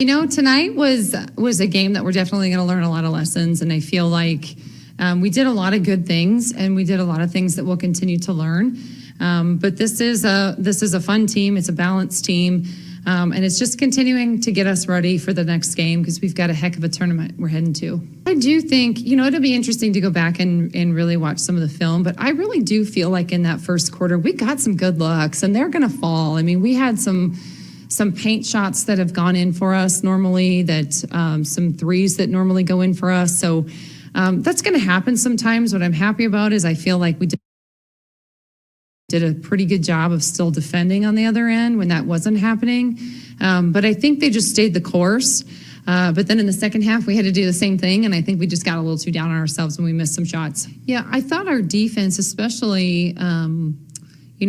Tonight was a game that we're definitely going to learn a lot of lessons, and I feel like we did a lot of good things, and we did a lot of things that we'll continue to learn. But this is a fun team. It's a balanced team, and it's just continuing to get us ready for the next game because we've got a heck of a tournament we're heading to. I do think it'll be interesting to go back and really watch some of the film, but I really do feel like in that first quarter we got some good looks, and they're going to fall. I mean, we had some paint shots that have gone in for us normally, that some threes that normally go in for us. So that's going to happen sometimes. What I'm happy about is I feel like we did a pretty good job of still defending on the other end when that wasn't happening. But I think they just stayed the course. But then in the second half, we had to do the same thing, and I think we just got a little too down on ourselves when we missed some shots. Yeah, I thought our defense, especially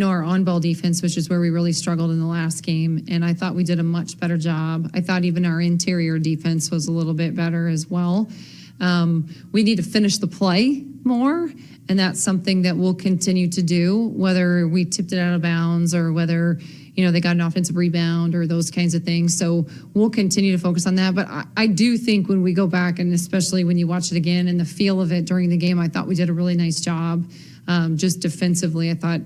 our on-ball defense, which is where we really struggled in the last game, and I thought we did a much better job. I thought even our interior defense was a little bit better as well. We need to finish the play more, and that's something that we'll continue to do, whether we tipped it out of bounds or whether they got an offensive rebound or those kinds of things. So we'll continue to focus on that. But I do think when we go back, and especially when you watch it again and the feel of it during the game, I thought we did a really nice job. Just defensively, I thought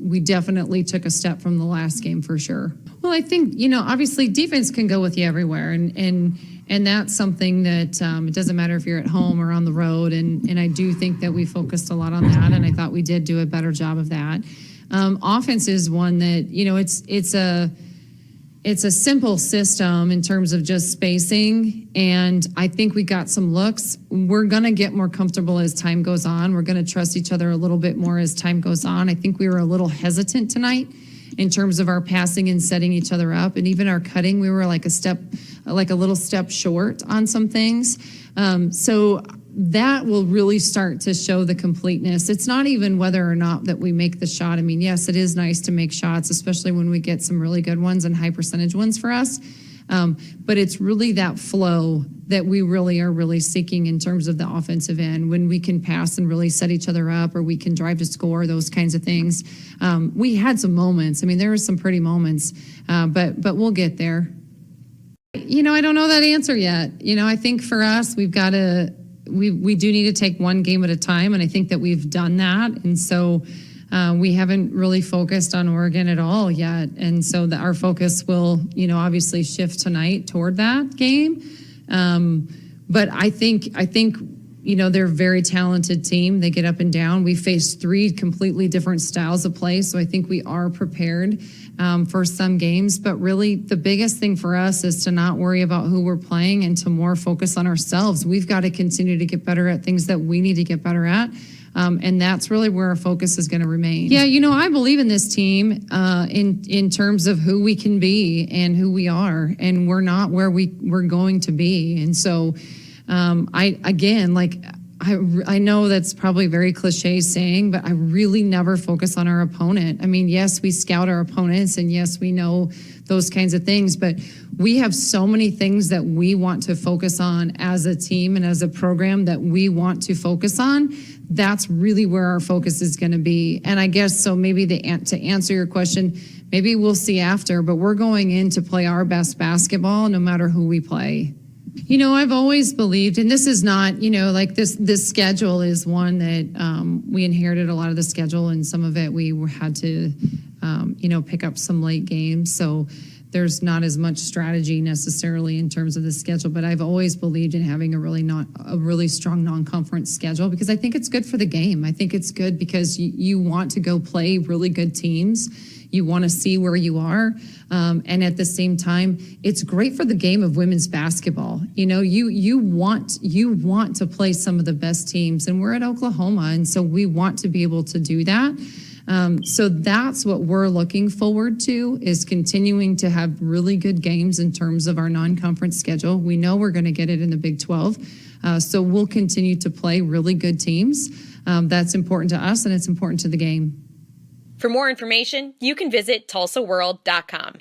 we definitely took a step from the last game for sure. Well, I think, obviously defense can go with you everywhere. And that's something that it doesn't matter if you're at home or on the road. And I do think that we focused a lot on that. And I thought we did do a better job of that. Offense is one that, it's a simple system in terms of just spacing, and I think we got some looks. We're going to get more comfortable as time goes on. We're going to trust each other a little bit more as time goes on. I think we were a little hesitant tonight in terms of our passing and setting each other up, and even our cutting, we were like a little step short on some things. So that will really start to show the completeness. It's not even whether or not that we make the shot. I mean, yes, it is nice to make shots, especially when we get some really good ones and high percentage ones for us. But it's really that flow that we really are seeking in terms of the offensive end, when we can pass and really set each other up, or we can drive to score, those kinds of things. We had some moments. I mean, there were some pretty moments, but we'll get there. I don't know that answer yet. I think for us, we've got to, we do need to take one game at a time, and I think that we've done that. And so we haven't really focused on Oregon at all yet. And so our focus will, obviously shift tonight toward that game. But I think they're a very talented team. They get up and down. We faced 3 completely different styles of play, so I think we are prepared for some games. But really, the biggest thing for us is to not worry about who we're playing and to more focus on ourselves. We've got to continue to get better at things that we need to get better at. And that's really where our focus is going to remain. Yeah, I believe in this team in terms of who we can be and who we are, and we're not where we're going to be. And so I know that's probably very cliche saying, but I really never focus on our opponent. I mean, yes, we scout our opponents, and yes, we know those kinds of things, but we have so many things that we want to focus on as a team and as a program that we want to focus on. That's really where our focus is going to be. And I guess so maybe to answer your question, maybe we'll see after, but we're going in to play our best basketball no matter who we play. I've always believed, and this is not, this schedule is one that we inherited a lot of the schedule, and some of it we had to, pick up some late games. So there's not as much strategy necessarily in terms of the schedule, but I've always believed in having a really strong non-conference schedule, because I think it's good for the game. I think it's good because you want to go play really good teams. You want to see where you are. And at the same time, it's great for the game of women's basketball. You want to play some of the best teams, and we're at Oklahoma, and so we want to be able to do that. So that's what we're looking forward to, is continuing to have really good games in terms of our non-conference schedule. We know we're going to get it in the Big 12. So we'll continue to play really good teams. That's important to us, and it's important to the game. For more information, you can visit TulsaWorld.com.